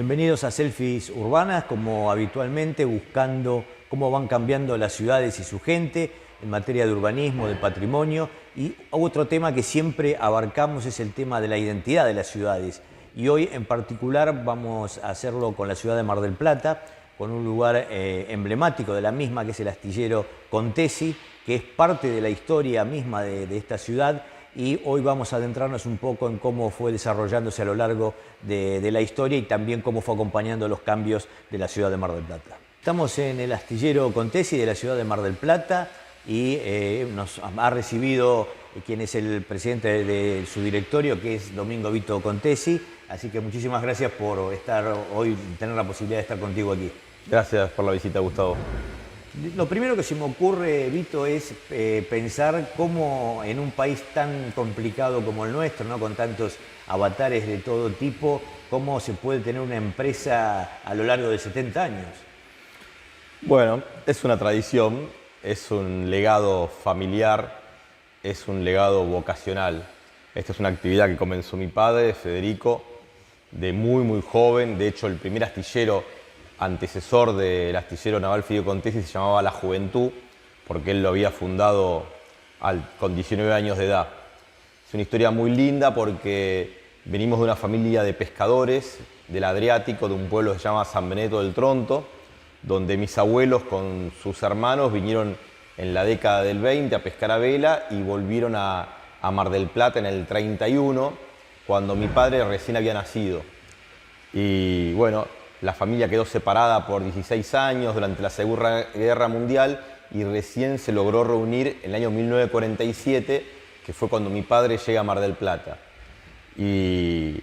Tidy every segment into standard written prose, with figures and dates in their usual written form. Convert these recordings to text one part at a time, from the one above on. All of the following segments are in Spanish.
Bienvenidos a Selfies Urbanas, como habitualmente buscando cómo van cambiando las ciudades y su gente en materia de urbanismo, de patrimonio. Y otro tema que siempre abarcamos es el tema de la identidad de las ciudades. Y hoy en particular vamos a hacerlo con la ciudad de Mar del Plata, con un lugar emblemático de la misma, que es el astillero Contesi, que es parte de la historia misma de esta ciudad. Y hoy vamos a adentrarnos un poco en cómo fue desarrollándose a lo largo de la historia y también cómo fue acompañando los cambios de la ciudad de Mar del Plata. Estamos en el astillero Contesi de la ciudad de Mar del Plata y nos ha recibido quien es el presidente de su directorio, que es Domingo Vito Contesi. Así que muchísimas gracias por estar hoy, tener la posibilidad de estar contigo aquí. Gracias por la visita, Gustavo. Lo primero que se me ocurre, Vito, es pensar cómo en un país tan complicado como el nuestro, ¿no?, con tantos avatares de todo tipo, cómo se puede tener una empresa a lo largo de 70 años. Bueno, es una tradición, es un legado familiar, es un legado vocacional. Esta es una actividad que comenzó mi padre, Federico, de muy joven. De hecho, el primer astillero antecesor del astillero naval Fidio Contesi se llamaba La Juventud, porque él lo había fundado con 19 años de edad. Es una historia muy linda porque venimos de una familia de pescadores del Adriático, de un pueblo que se llama San Benedetto del Tronto, donde mis abuelos con sus hermanos vinieron en la década del 20 a pescar a vela y volvieron a Mar del Plata en el 31, cuando mi padre recién había nacido. Y bueno, la familia quedó separada por 16 años durante la Segunda Guerra Mundial y recién se logró reunir en el año 1947, que fue cuando mi padre llega a Mar del Plata. Y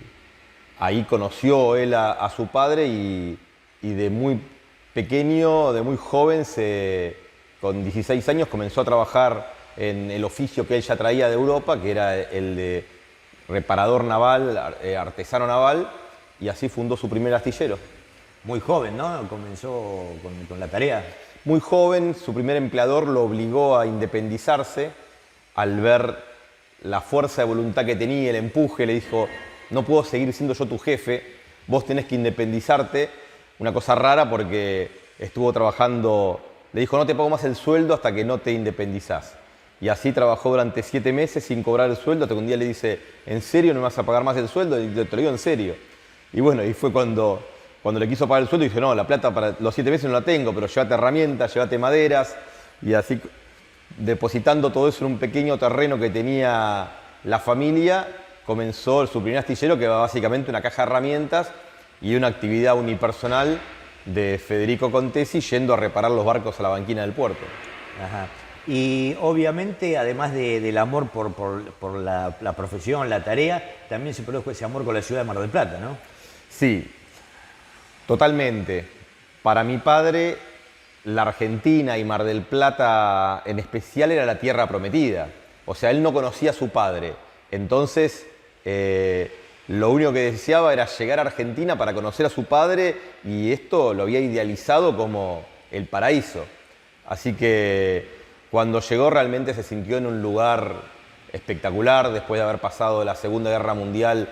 ahí conoció él a su padre y de muy pequeño, de muy joven, con 16 años comenzó a trabajar en el oficio que él ya traía de Europa, que era el de reparador naval, artesano naval, y así fundó su primer astillero. Muy joven, ¿no? Comenzó con la tarea. Muy joven, su primer empleador lo obligó a independizarse al ver la fuerza de voluntad que tenía, el empuje. Le dijo: no puedo seguir siendo yo tu jefe, vos tenés que independizarte. Una cosa rara porque estuvo trabajando, le dijo: no te pago más el sueldo hasta que no te independizás. Y así trabajó durante 7 meses sin cobrar el sueldo, hasta que un día le dice: ¿en serio no me vas a pagar más el sueldo? Y te lo digo en serio. Y bueno, y fue cuando le quiso pagar el sueldo, dice: no, la plata para los 7 meses no la tengo, pero llévate herramientas, llévate maderas. Y así, depositando todo eso en un pequeño terreno que tenía la familia, comenzó su primer astillero, que era básicamente una caja de herramientas y una actividad unipersonal de Federico Contesi yendo a reparar los barcos a la banquina del puerto. Ajá. Y obviamente, además del amor por la profesión, la tarea, también se produjo ese amor con la ciudad de Mar del Plata, ¿no? Sí, totalmente. Para mi padre, la Argentina y Mar del Plata en especial era la tierra prometida. O sea, él no conocía a su padre. Entonces, lo único que deseaba era llegar a Argentina para conocer a su padre, y esto lo había idealizado como el paraíso. Así que cuando llegó realmente se sintió en un lugar espectacular, después de haber pasado la Segunda Guerra Mundial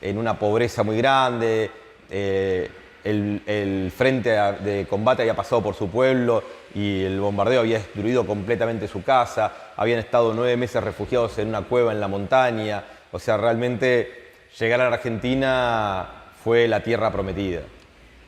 en una pobreza muy grande. El frente de combate había pasado por su pueblo y el bombardeo había destruido completamente su casa. Habían estado 9 meses refugiados en una cueva en la montaña. O sea, realmente llegar a la Argentina fue la tierra prometida.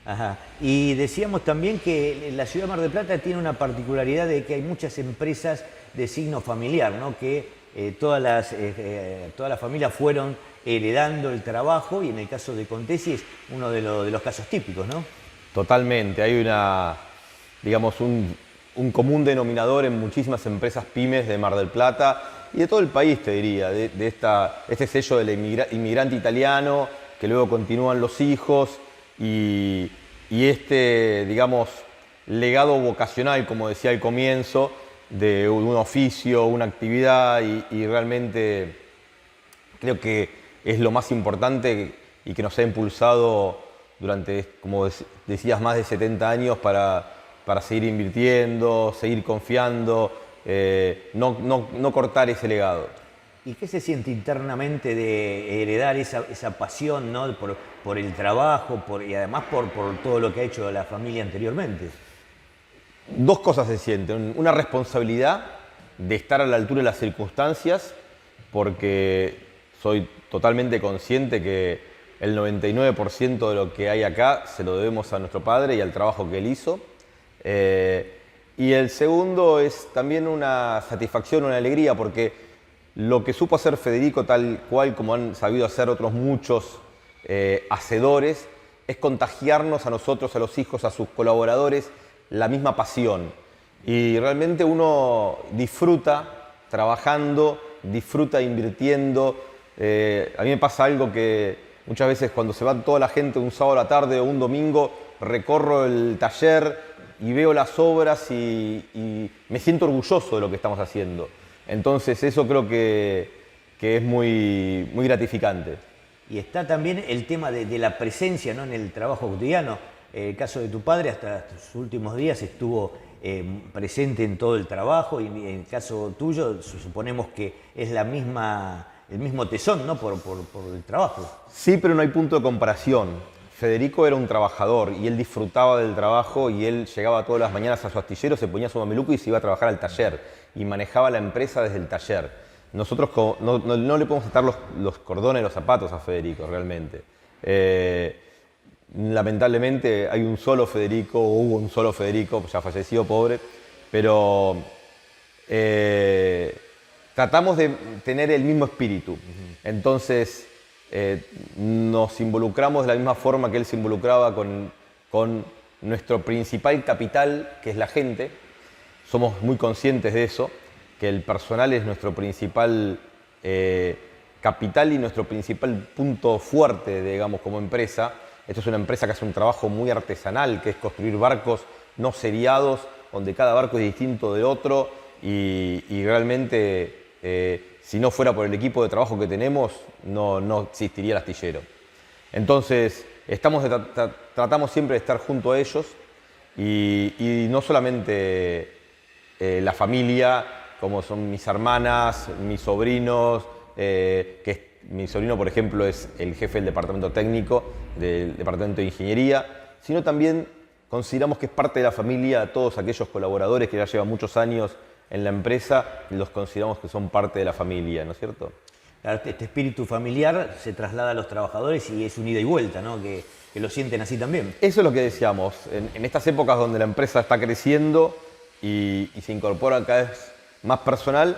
Ajá. Y decíamos también que la ciudad de Mar del Plata tiene una particularidad de que hay muchas empresas de signo familiar, ¿no? Que todas las familias fueron heredando el trabajo, y en el caso de Contesi es uno de los casos típicos, ¿no? Totalmente. Hay digamos, un común denominador en muchísimas empresas pymes de Mar del Plata y de todo el país, te diría, de este sello del inmigrante italiano, que luego continúan los hijos, y digamos, legado vocacional, como decía al comienzo, de un oficio, una actividad, y realmente creo que es lo más importante y que nos ha impulsado durante, como decías, más de 70 años para seguir invirtiendo, seguir confiando, no cortar ese legado. ¿Y qué se siente internamente de heredar esa pasión, ¿no? por el trabajo y además por todo lo que ha hecho la familia anteriormente? Dos cosas se sienten. Una responsabilidad de estar a la altura de las circunstancias, porque soy totalmente consciente que el 99% de lo que hay acá se lo debemos a nuestro padre y al trabajo que él hizo. Y el segundo es también una satisfacción, una alegría, porque lo que supo hacer Federico, tal cual como han sabido hacer otros muchos hacedores, es contagiarnos a nosotros, a los hijos, a sus colaboradores, la misma pasión. Y realmente uno disfruta trabajando, disfruta invirtiendo. A mí me pasa algo que muchas veces cuando se va toda la gente un sábado a la tarde o un domingo, recorro el taller y veo las obras y me siento orgulloso de lo que estamos haciendo. Entonces eso creo que es muy, muy gratificante. Y está también el tema de la presencia, ¿no? En el trabajo cotidiano. El caso de tu padre hasta sus últimos días estuvo presente en todo el trabajo, y en el caso tuyo suponemos que es el mismo tesón, ¿no? por el trabajo. Sí, pero no hay punto de comparación. Federico era un trabajador y él disfrutaba del trabajo, y él llegaba todas las mañanas a su astillero, se ponía su mameluco y se iba a trabajar al taller y manejaba la empresa desde el taller. Nosotros no le podemos atar los cordones de los zapatos a Federico realmente. Lamentablemente hay un solo Federico, o hubo un solo Federico, ya falleció, pobre, pero tratamos de tener el mismo espíritu. Entonces nos involucramos de la misma forma que él se involucraba con nuestro principal capital, que es la gente. Somos muy conscientes de eso, que el personal es nuestro principal capital y nuestro principal punto fuerte, digamos, como empresa. Esto es una empresa que hace un trabajo muy artesanal, que es construir barcos no seriados, donde cada barco es distinto del otro, y realmente si no fuera por el equipo de trabajo que tenemos, no existiría el astillero. Entonces, tratamos siempre de estar junto a ellos, y no solamente la familia, como son mis hermanas, mis sobrinos, mi sobrino, por ejemplo, es el jefe del departamento técnico, del departamento de ingeniería, sino también consideramos que es parte de la familia todos aquellos colaboradores que ya llevan muchos años en la empresa, los consideramos que son parte de la familia, ¿no es cierto? Claro, este espíritu familiar se traslada a los trabajadores y es un ida y vuelta, ¿no? Que lo sienten así también. Eso es lo que decíamos. En estas épocas donde la empresa está creciendo y se incorpora cada vez más personal,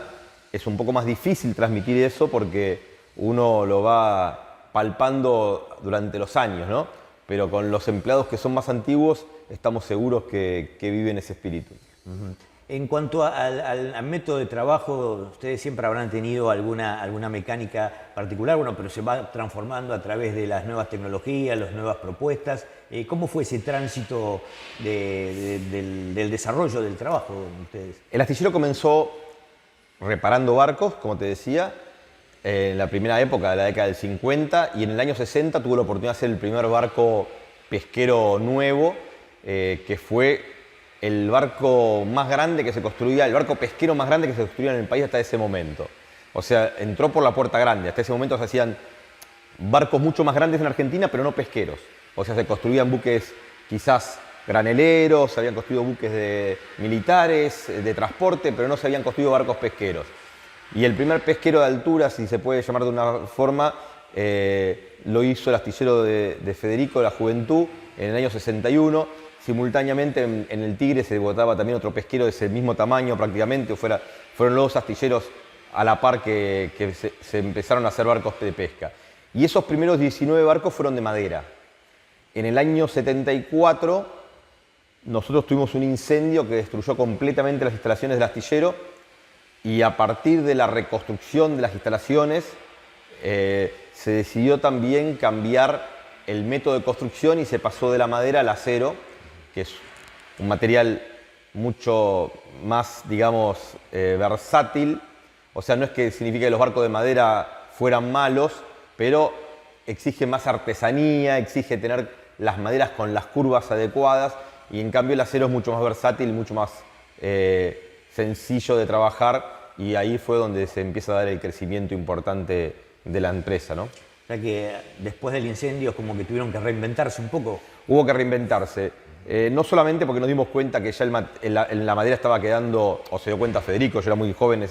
es un poco más difícil transmitir eso porque uno lo va palpando durante los años, ¿no? Pero con los empleados que son más antiguos, estamos seguros que viven ese espíritu. En cuanto al método de trabajo, ustedes siempre habrán tenido alguna mecánica particular, bueno, pero se va transformando a través de las nuevas tecnologías, las nuevas propuestas. ¿Cómo fue ese tránsito del desarrollo del trabajo de ustedes? El astillero comenzó reparando barcos, como te decía, en la primera época de la década del 50, y en el año 60 tuve la oportunidad de hacer el primer barco pesquero nuevo, que fue el barco más grande que se construía, el barco pesquero más grande que se construía en el país hasta ese momento. O sea, entró por la puerta grande. Hasta ese momento se hacían barcos mucho más grandes en Argentina, pero no pesqueros. O sea, se construían buques quizás graneleros, se habían construido buques militares, de transporte, pero no se habían construido barcos pesqueros. Y el primer pesquero de altura, si se puede llamar de una forma, lo hizo el astillero de Federico, de la Juventud, en el año 61. Simultáneamente en el Tigre se botaba también otro pesquero de ese mismo tamaño prácticamente. Fueron los dos astilleros a la par que se empezaron a hacer barcos de pesca. Y esos primeros 19 barcos fueron de madera. En el año 74 nosotros tuvimos un incendio que destruyó completamente las instalaciones del astillero, y a partir de la reconstrucción de las instalaciones se decidió también cambiar el método de construcción y se pasó de la madera al acero, que es un material mucho más, digamos, versátil. O sea, no es que signifique que los barcos de madera fueran malos, pero exige más artesanía, exige tener las maderas con las curvas adecuadas, y en cambio el acero es mucho más versátil, mucho más sencillo de trabajar, y ahí fue donde se empieza a dar el crecimiento importante de la empresa, ¿no? O sea que después del incendio es como que tuvieron que reinventarse un poco. Hubo que reinventarse, no solamente porque nos dimos cuenta que ya la madera estaba quedando, o se dio cuenta Federico, yo era muy joven,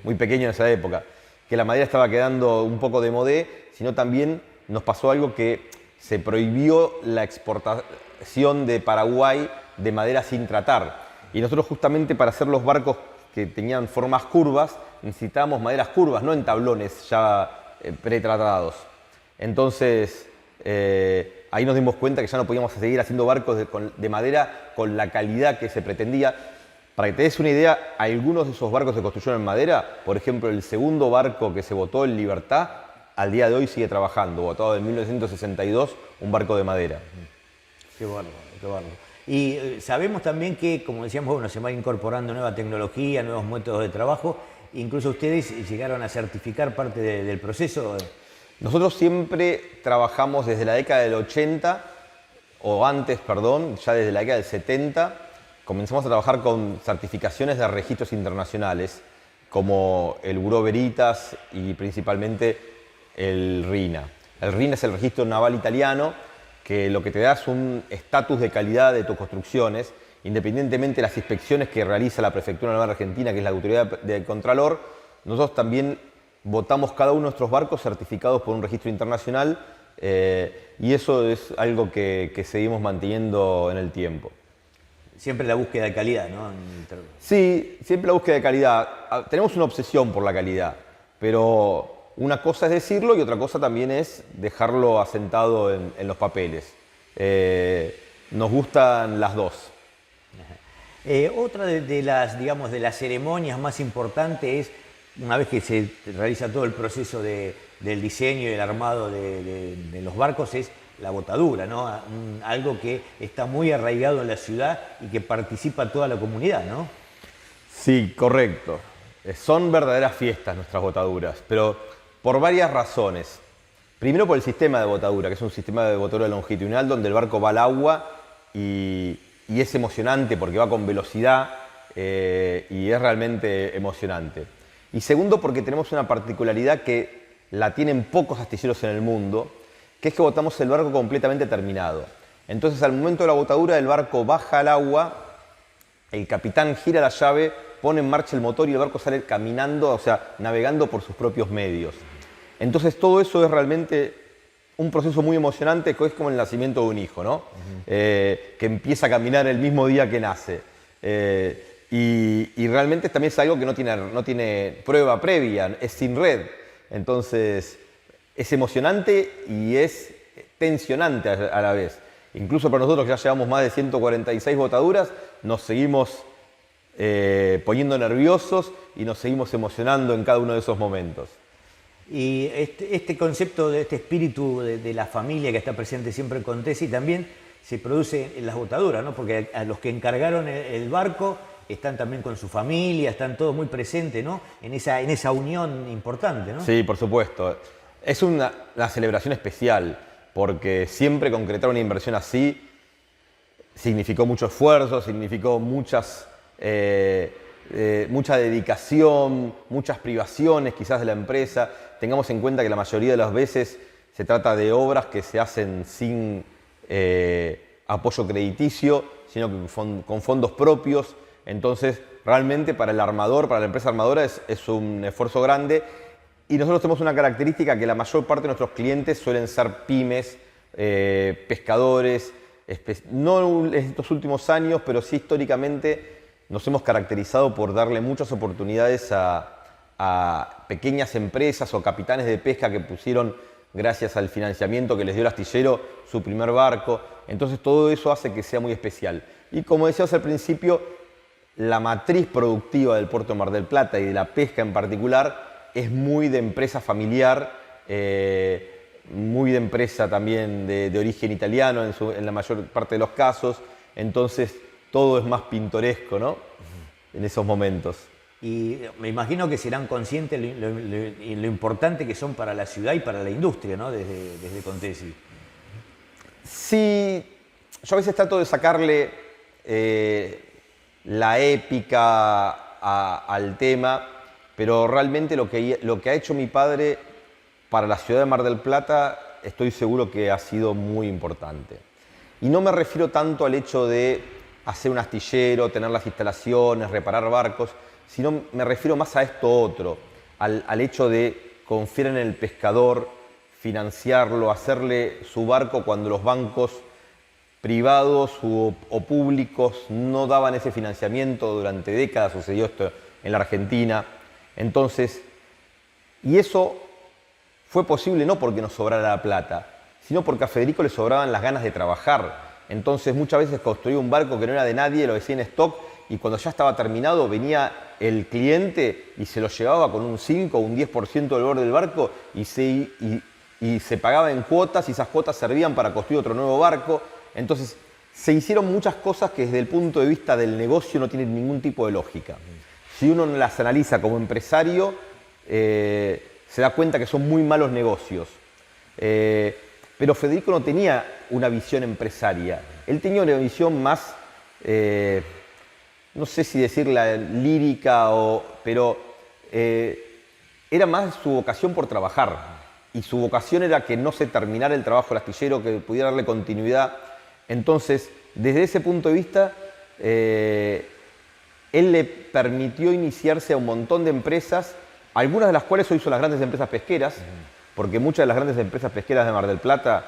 muy pequeño en esa época, que la madera estaba quedando un poco de modé, sino también nos pasó algo que se prohibió la exportación de Paraguay de madera sin tratar. Y nosotros justamente para hacer los barcos que tenían formas curvas, necesitábamos maderas curvas, no en tablones ya pretratados. Entonces, ahí nos dimos cuenta que ya no podíamos seguir haciendo barcos de madera con la calidad que se pretendía. Para que te des una idea, algunos de esos barcos se construyeron en madera. Por ejemplo, el segundo barco que se botó, el Libertad, al día de hoy sigue trabajando, botado en 1962, un barco de madera. Qué bárbaro, qué bárbaro. Y sabemos también que, como decíamos, bueno, se va incorporando nueva tecnología, nuevos métodos de trabajo. Incluso ustedes llegaron a certificar parte del proceso. Nosotros siempre trabajamos desde la década del 80, o antes, perdón, ya desde la década del 70, comenzamos a trabajar con certificaciones de registros internacionales, como el Bureau Veritas y principalmente el RINA. El RINA es el Registro Naval Italiano, que lo que te da es un estatus de calidad de tus construcciones, independientemente de las inspecciones que realiza la Prefectura Naval Argentina, que es la autoridad del Contralor. Nosotros también votamos cada uno de nuestros barcos certificados por un registro internacional, y eso es algo que seguimos manteniendo en el tiempo. Siempre la búsqueda de calidad, ¿no? Sí, siempre la búsqueda de calidad. Tenemos una obsesión por la calidad, pero una cosa es decirlo y otra cosa también es dejarlo asentado en los papeles. Nos gustan las dos. Otra de las, digamos, de las ceremonias más importantes es, una vez que se realiza todo el proceso del diseño y el armado de los barcos, es la botadura, ¿no? Algo que está muy arraigado en la ciudad y que participa toda la comunidad, ¿no? Sí, correcto. Son verdaderas fiestas nuestras botaduras, pero por varias razones. Primero por el sistema de botadura, que es un sistema de botadura longitudinal donde el barco va al agua y es emocionante porque va con velocidad y es realmente emocionante. Y segundo porque tenemos una particularidad que la tienen pocos astilleros en el mundo, que es que botamos el barco completamente terminado. Entonces al momento de la botadura el barco baja al agua, el capitán gira la llave, pone en marcha el motor y el barco sale caminando, o sea, navegando por sus propios medios. Entonces todo eso es realmente un proceso muy emocionante, que es como el nacimiento de un hijo, ¿no? Que empieza a caminar el mismo día que nace. Y realmente también es algo que no tiene prueba previa, es sin red. Entonces es emocionante y es tensionante a la vez. Incluso para nosotros que ya llevamos más de 146 botaduras, nos seguimos poniendo nerviosos y nos seguimos emocionando en cada uno de esos momentos. Y este concepto de este espíritu de la familia que está presente siempre con Tesi también se produce en las botaduras, ¿no? Porque a los que encargaron el barco están también con su familia, están todos muy presentes, ¿no? En esa unión importante, ¿no? Sí, por supuesto. Es una celebración especial, porque siempre concretar una inversión así significó mucho esfuerzo, significó mucha dedicación, muchas privaciones quizás de la empresa. Tengamos en cuenta que la mayoría de las veces se trata de obras que se hacen sin apoyo crediticio, sino que con fondos propios. Entonces, realmente para el armador, para la empresa armadora es un esfuerzo grande. Y nosotros tenemos una característica que la mayor parte de nuestros clientes suelen ser pymes, pescadores, no en estos últimos años, pero sí históricamente nos hemos caracterizado por darle muchas oportunidades a pequeñas empresas o capitanes de pesca que pusieron, gracias al financiamiento que les dio el astillero, su primer barco. Entonces todo eso hace que sea muy especial. Y como decías al principio, la matriz productiva del puerto de Mar del Plata y de la pesca en particular es muy de empresa familiar, muy de empresa también de origen italiano en la mayor parte de los casos. Entonces todo es más pintoresco, ¿no? En esos momentos. Y me imagino que serán conscientes lo importante que son para la ciudad y para la industria, ¿no? Desde Contesi. Sí, yo a veces trato de sacarle la épica al tema pero realmente lo que ha hecho mi padre para la ciudad de Mar del Plata, estoy seguro que ha sido muy importante. Y no me refiero tanto al hecho de hacer un astillero, tener las instalaciones, reparar barcos, sino me refiero más a esto otro, al hecho de confiar en el pescador, financiarlo, hacerle su barco cuando los bancos privados o públicos no daban ese financiamiento. Durante décadas sucedió esto en la Argentina. Entonces, y eso fue posible no porque nos sobrara la plata, sino porque a Federico le sobraban las ganas de trabajar. Entonces muchas veces construía un barco que no era de nadie, lo decía en stock, y cuando ya estaba terminado venía el cliente y se lo llevaba con un 5 o un 10% del valor del barco y se pagaba en cuotas, y esas cuotas servían para construir otro nuevo barco. Entonces se hicieron muchas cosas que desde el punto de vista del negocio no tienen ningún tipo de lógica. Si uno las analiza como empresario, se da cuenta que son muy malos negocios. Pero Federico no tenía una visión empresaria. Él tenía una visión más, no sé si decirla lírica, pero era más su vocación por trabajar. Y su vocación era que no se terminara el trabajo del astillero, que pudiera darle continuidad. Entonces, desde ese punto de vista, él le permitió iniciarse a un montón de empresas, algunas de las cuales hoy son las grandes empresas pesqueras, porque muchas de las grandes empresas pesqueras de Mar del Plata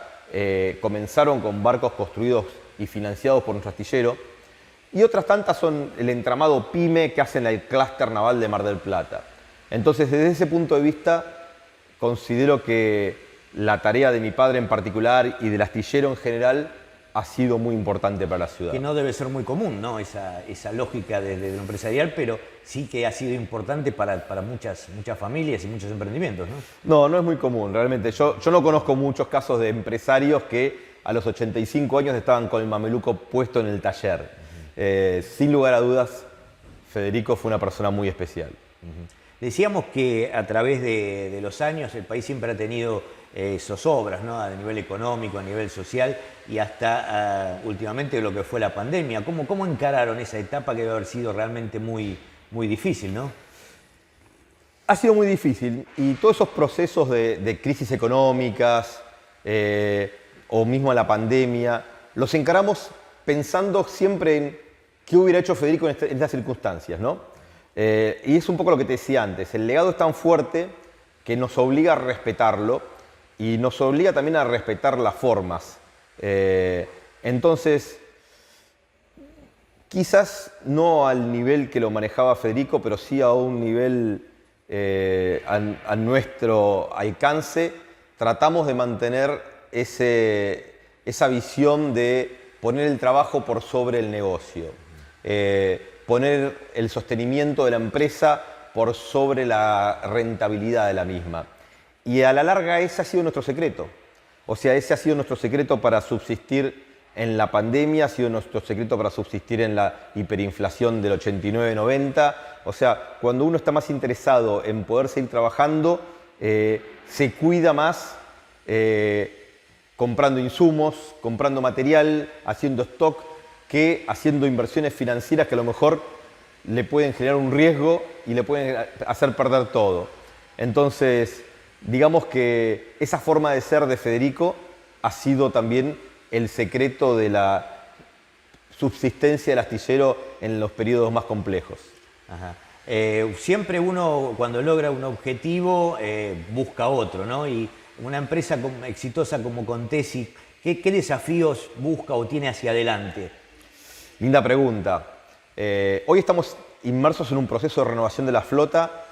comenzaron con barcos construidos y financiados por nuestro astillero, y otras tantas son el entramado PYME que hacen el clúster naval de Mar del Plata. Entonces, desde ese punto de vista, considero que la tarea de mi padre en particular y del astillero en general ha sido muy importante para la ciudad. Que no debe ser muy común, ¿no? Esa lógica de lo empresarial, pero sí que ha sido importante para muchas familias y muchos emprendimientos, ¿no? No es muy común, realmente. Yo no conozco muchos casos de empresarios que a los 85 años estaban con el mameluco puesto en el taller. Sin lugar a dudas, Federico fue una persona muy especial. Decíamos que a través de los años el país siempre ha tenido zozobras, ¿no? A nivel económico, a nivel social, y hasta últimamente lo que fue la pandemia. ¿Cómo encararon esa etapa que debe haber sido realmente muy difícil, ¿no? Ha sido muy difícil, y todos esos procesos de crisis económicas o mismo la pandemia, los encaramos pensando siempre en qué hubiera hecho Federico en estas circunstancias, ¿no? Y es un poco lo que te decía antes, el legado es tan fuerte que nos obliga a respetarlo y nos obliga también a respetar las formas. Entonces, quizás no al nivel que lo manejaba Federico, pero sí a un nivel a nuestro alcance, tratamos de mantener esa visión de poner el trabajo por sobre el negocio. Poner el sostenimiento de la empresa por sobre la rentabilidad de la misma. Y a la larga ese ha sido nuestro secreto. O sea, ese ha sido nuestro secreto para subsistir en la pandemia, ha sido nuestro secreto para subsistir en la hiperinflación del 89-90. O sea, cuando uno está más interesado en poder seguir trabajando, se cuida más comprando insumos, comprando material, haciendo stock, que haciendo inversiones financieras que a lo mejor le pueden generar un riesgo y le pueden hacer perder todo. Entonces, digamos que esa forma de ser de Federico ha sido también el secreto de la subsistencia del astillero en los periodos más complejos. Ajá. Siempre uno, cuando logra un objetivo, busca otro, ¿no? Y una empresa exitosa como Contesi, ¿qué desafíos busca o tiene hacia adelante? Linda pregunta. Hoy estamos inmersos en un proceso de renovación de la flota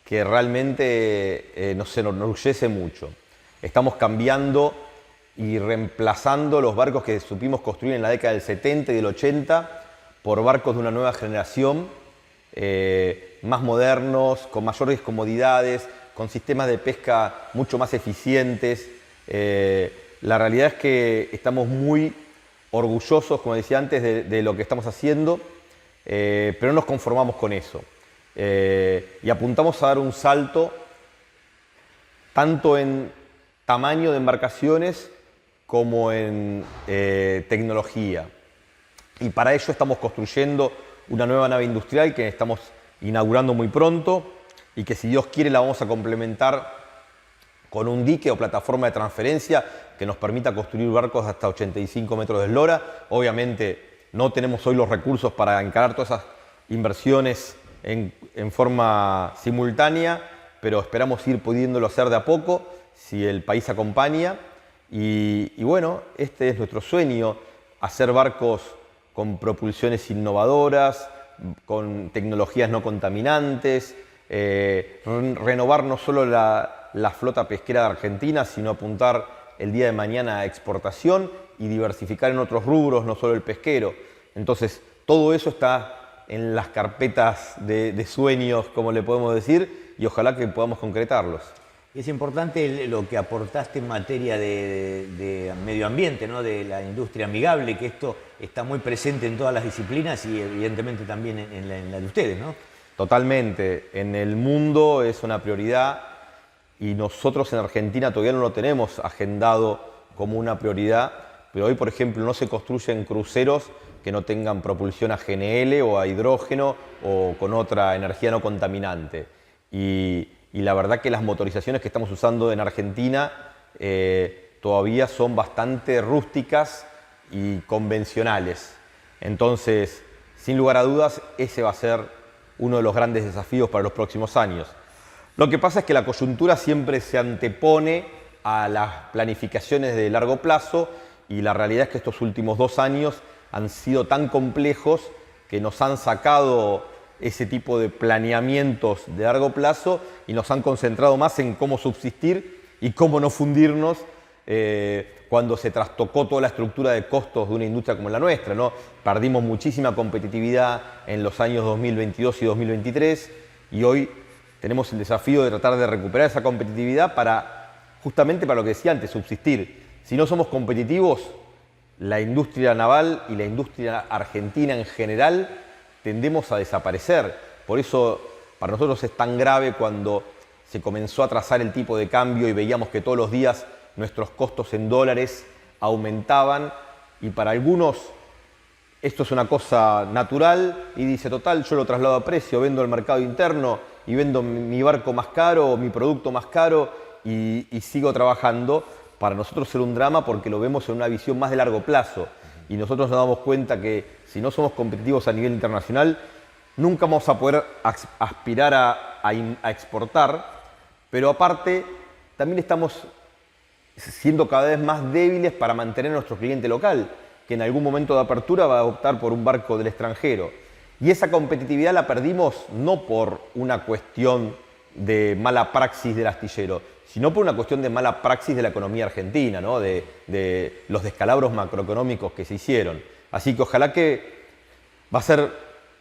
que realmente nos enorgullece mucho. Estamos cambiando y reemplazando los barcos que supimos construir en la década del 70 y del 80 por barcos de una nueva generación, más modernos, con mayores comodidades, con sistemas de pesca mucho más eficientes. La realidad es que estamos muy orgullosos, como decía antes, de lo que estamos haciendo, pero no nos conformamos con eso. Y apuntamos a dar un salto tanto en tamaño de embarcaciones como en tecnología. Y para ello estamos construyendo una nueva nave industrial que estamos inaugurando muy pronto y que si Dios quiere la vamos a complementar con un dique o plataforma de transferencia que nos permita construir barcos hasta 85 metros de eslora. Obviamente no tenemos hoy los recursos para encarar todas esas inversiones en forma simultánea, pero esperamos ir pudiéndolo hacer de a poco si el país acompaña. Y bueno, este es nuestro sueño, hacer barcos con propulsiones innovadoras, con tecnologías no contaminantes, renovar no solo la flota pesquera de Argentina, sino apuntar el día de mañana a exportación y diversificar en otros rubros, no solo el pesquero. Entonces, todo eso está en las carpetas de sueños, como le podemos decir, y ojalá que podamos concretarlos. Es importante lo que aportaste en materia de medio ambiente, ¿no? De la industria amigable, que esto está muy presente en todas las disciplinas y evidentemente también en la de ustedes, ¿no? Totalmente. En el mundo es una prioridad y nosotros en Argentina todavía no lo tenemos agendado como una prioridad, pero hoy, por ejemplo, no se construyen cruceros que no tengan propulsión a GNL o a hidrógeno o con otra energía no contaminante. Y la verdad que las motorizaciones que estamos usando en Argentina todavía son bastante rústicas y convencionales. Entonces, sin lugar a dudas, ese va a ser uno de los grandes desafíos para los próximos años. Lo que pasa es que la coyuntura siempre se antepone a las planificaciones de largo plazo y la realidad es que estos últimos 2 años han sido tan complejos que nos han sacado ese tipo de planeamientos de largo plazo y nos han concentrado más en cómo subsistir y cómo no fundirnos cuando se trastocó toda la estructura de costos de una industria como la nuestra, ¿no? Perdimos muchísima competitividad en los años 2022 y 2023 y hoy tenemos el desafío de tratar de recuperar esa competitividad justamente para lo que decía antes, subsistir. Si no somos competitivos, la industria naval y la industria argentina en general tendemos a desaparecer. Por eso para nosotros es tan grave cuando se comenzó a trazar el tipo de cambio y veíamos que todos los días nuestros costos en dólares aumentaban y para algunos esto es una cosa natural y dice, total, yo lo traslado a precio, vendo al mercado interno y vendo mi barco más caro o mi producto más caro y sigo trabajando. Para nosotros era un drama porque lo vemos en una visión más de largo plazo y nosotros nos damos cuenta que si no somos competitivos a nivel internacional, nunca vamos a poder aspirar a exportar, pero aparte también estamos siendo cada vez más débiles para mantener a nuestro cliente local, que en algún momento de apertura va a optar por un barco del extranjero. Y esa competitividad la perdimos no por una cuestión de mala praxis del astillero, sino por una cuestión de mala praxis de la economía argentina, ¿no? de los descalabros macroeconómicos que se hicieron. Así que ojalá que va a ser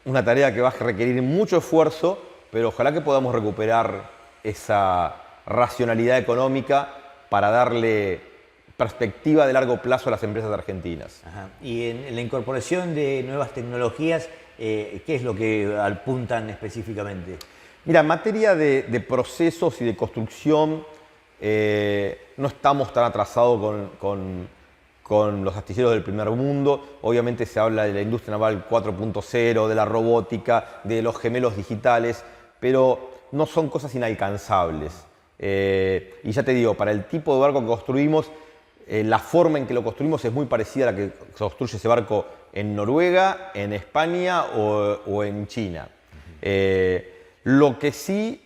una tarea que va a requerir mucho esfuerzo, pero ojalá que podamos recuperar esa racionalidad económica para darle perspectiva de largo plazo a las empresas argentinas. Ajá. Y en la incorporación de nuevas tecnologías, ¿qué es lo que apuntan específicamente? Mira, en materia de procesos y de construcción, no estamos tan atrasados con los astilleros del primer mundo. Obviamente se habla de la industria naval 4.0, de la robótica, de los gemelos digitales, pero no son cosas inalcanzables. Y ya te digo, para el tipo de barco que construimos, la forma en que lo construimos es muy parecida a la que construye ese barco en Noruega, en España o en China. Lo que sí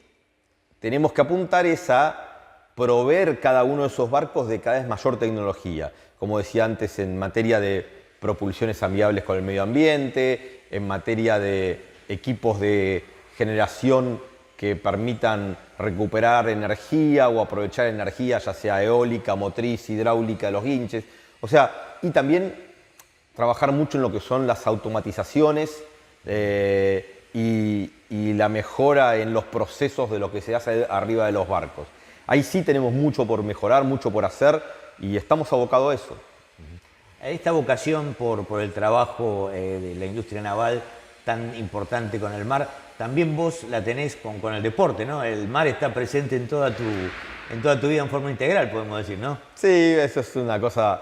tenemos que apuntar es a proveer cada uno de esos barcos de cada vez mayor tecnología. Como decía antes, en materia de propulsiones amigables con el medio ambiente, en materia de equipos de generación que permitan recuperar energía o aprovechar energía, ya sea eólica, motriz, hidráulica de los guinches. O sea, y también trabajar mucho en lo que son las automatizaciones y la mejora en los procesos de lo que se hace arriba de los barcos. Ahí sí tenemos mucho por mejorar, mucho por hacer y estamos abocados a eso. Esta vocación por el trabajo de la industria naval tan importante con el mar, también vos la tenés con el deporte, ¿no? El mar está presente en toda tu vida en forma integral, podemos decir, ¿no? Sí, eso es una cosa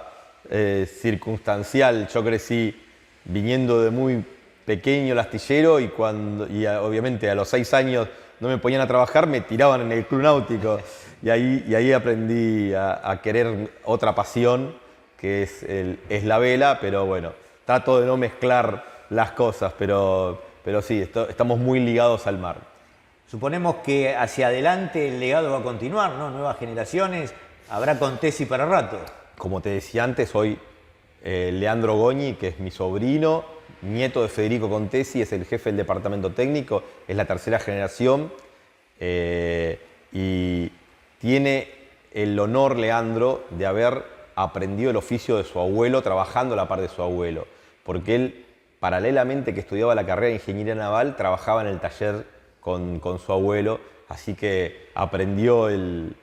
circunstancial. Yo crecí viniendo de muy pequeño el astillero y obviamente a los 6 años no me ponían a trabajar, me tiraban en el club náutico. Y ahí aprendí a querer otra pasión, que es la vela, pero bueno, trato de no mezclar las cosas, pero sí, estamos muy ligados al mar. Suponemos que hacia adelante el legado va a continuar, ¿no? Nuevas generaciones, habrá Contesi para rato. Como te decía antes, hoy Leandro Goñi, que es mi sobrino, nieto de Federico Contesi, es el jefe del departamento técnico, es la tercera generación y tiene el honor, Leandro, de haber aprendido el oficio de su abuelo trabajando a la par de su abuelo, porque él, paralelamente que estudiaba la carrera de ingeniería naval, trabajaba en el taller con su abuelo, así que aprendió el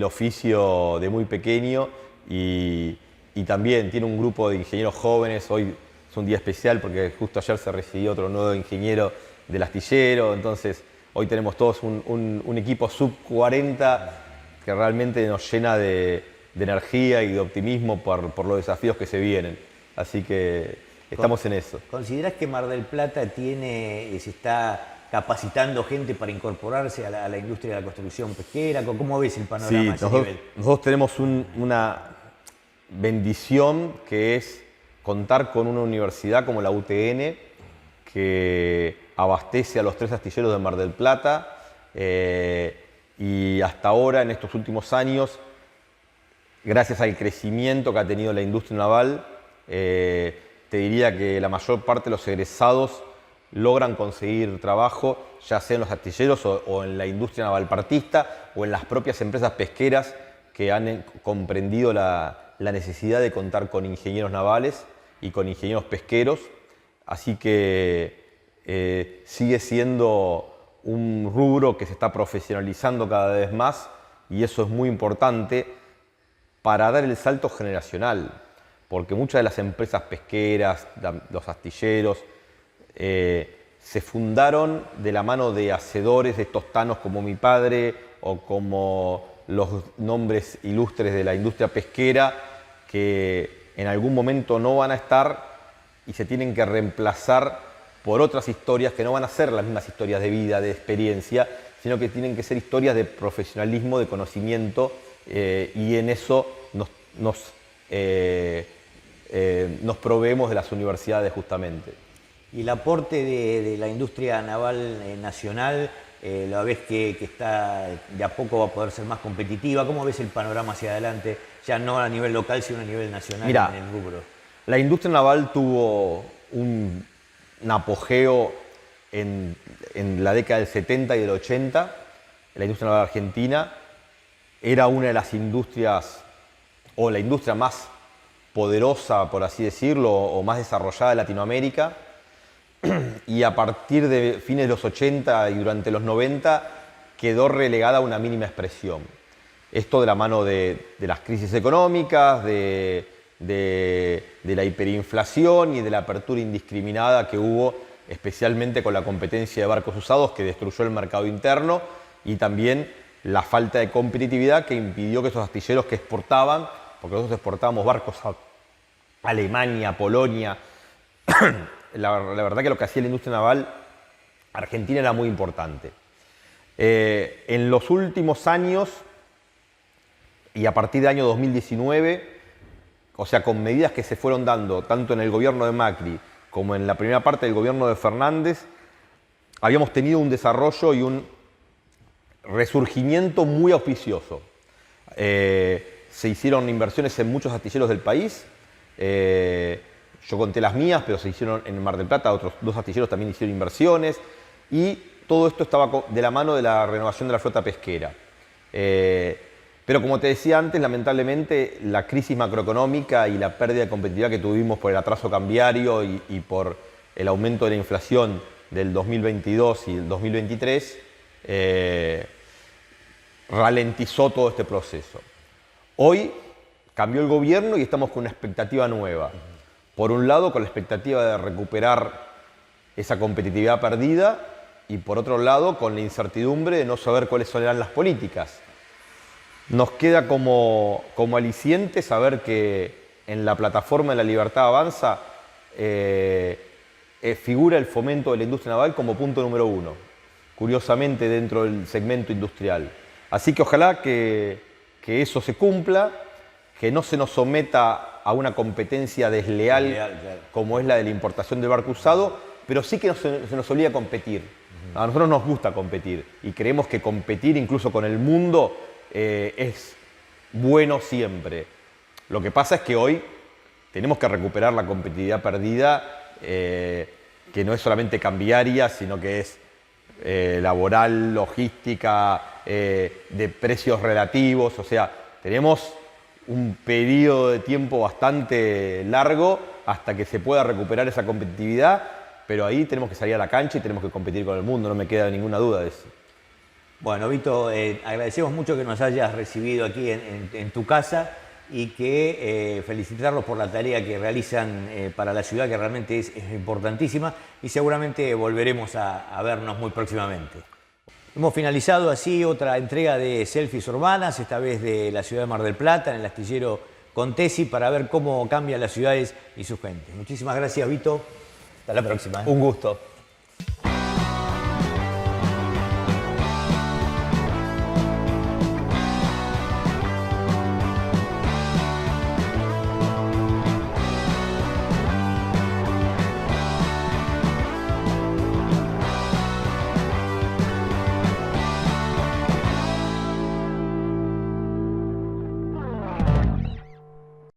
oficio de muy pequeño y también tiene un grupo de ingenieros jóvenes. Hoy es un día especial porque justo ayer se recibió otro nuevo ingeniero del astillero, entonces hoy tenemos todos un equipo sub 40 que realmente nos llena de energía y de optimismo por los desafíos que se vienen. Así que estamos en eso. ¿Considerás que Mar del Plata se está capacitando gente para incorporarse a la industria de la construcción pesquera? ¿Cómo ves el panorama a ese nivel? Nosotros tenemos una bendición que es contar con una universidad como la UTN que abastece a los 3 astilleros de Mar del Plata y hasta ahora, en estos últimos años, gracias al crecimiento que ha tenido la industria naval, te diría que la mayor parte de los egresados logran conseguir trabajo, ya sea en los astilleros o en la industria navalpartista o en las propias empresas pesqueras que han comprendido la necesidad de contar con ingenieros navales y con ingenieros pesqueros. Así que sigue siendo un rubro que se está profesionalizando cada vez más y eso es muy importante para dar el salto generacional, porque muchas de las empresas pesqueras, los astilleros, se fundaron de la mano de hacedores, de tostanos como mi padre o como los nombres ilustres de la industria pesquera que en algún momento no van a estar y se tienen que reemplazar por otras historias que no van a ser las mismas historias de vida, de experiencia, sino que tienen que ser historias de profesionalismo, de conocimiento y en eso nos proveemos de las universidades justamente. Y el aporte de la industria naval nacional, la vez que está de a poco va a poder ser más competitiva. ¿Cómo ves el panorama hacia adelante? Ya no a nivel local, sino a nivel nacional. Mirá, en el rubro. La industria naval tuvo un apogeo en la década del 70 y del 80. La industria naval argentina era una de las industrias, o la industria más poderosa, por así decirlo, o más desarrollada de Latinoamérica. Y a partir de fines de los 80 y durante los 90 quedó relegada a una mínima expresión. Esto de la mano de las crisis económicas, de la hiperinflación y de la apertura indiscriminada que hubo, especialmente con la competencia de barcos usados que destruyó el mercado interno y también la falta de competitividad que impidió que esos astilleros que exportaban, porque nosotros exportábamos barcos a Alemania, Polonia, la verdad que lo que hacía la industria naval argentina era muy importante. En los últimos años y a partir del año 2019, o sea, con medidas que se fueron dando tanto en el gobierno de Macri como en la primera parte del gobierno de Fernández, habíamos tenido un desarrollo y un resurgimiento muy auspicioso. Se hicieron inversiones en muchos astilleros del país. Yo conté las mías, pero se hicieron en Mar del Plata, otros 2 astilleros también hicieron inversiones y todo esto estaba de la mano de la renovación de la flota pesquera. Pero como te decía antes, lamentablemente la crisis macroeconómica y la pérdida de competitividad que tuvimos por el atraso cambiario y por el aumento de la inflación del 2022 y el 2023 ralentizó todo este proceso. Hoy cambió el gobierno y estamos con una expectativa nueva. Por un lado, con la expectativa de recuperar esa competitividad perdida y por otro lado, con la incertidumbre de no saber cuáles serán las políticas. Nos queda como aliciente saber que en la plataforma de La Libertad Avanza figura el fomento de la industria naval como punto número 1. curiosamente, dentro del segmento industrial. Así que ojalá que eso se cumpla, que no se nos someta a una competencia desleal Claro. como es la de la importación del barco usado, pero sí que se nos obliga a competir. A nosotros nos gusta competir y creemos que competir incluso con el mundo es bueno siempre. Lo que pasa es que hoy tenemos que recuperar la competitividad perdida, que no es solamente cambiaria, sino que es laboral, logística, de precios relativos. O sea, tenemos un periodo de tiempo bastante largo hasta que se pueda recuperar esa competitividad, pero ahí tenemos que salir a la cancha y tenemos que competir con el mundo, no me queda ninguna duda de eso. Bueno, Vito, agradecemos mucho que nos hayas recibido aquí en tu casa y que felicitarlos por la tarea que realizan para la ciudad, que realmente es importantísima, y seguramente volveremos a vernos muy próximamente. Hemos finalizado así otra entrega de Selfies Urbanas, esta vez de la ciudad de Mar del Plata, en el astillero Contesi, para ver cómo cambian las ciudades y sus gentes. Muchísimas gracias, Vito. Hasta la próxima. Un gusto.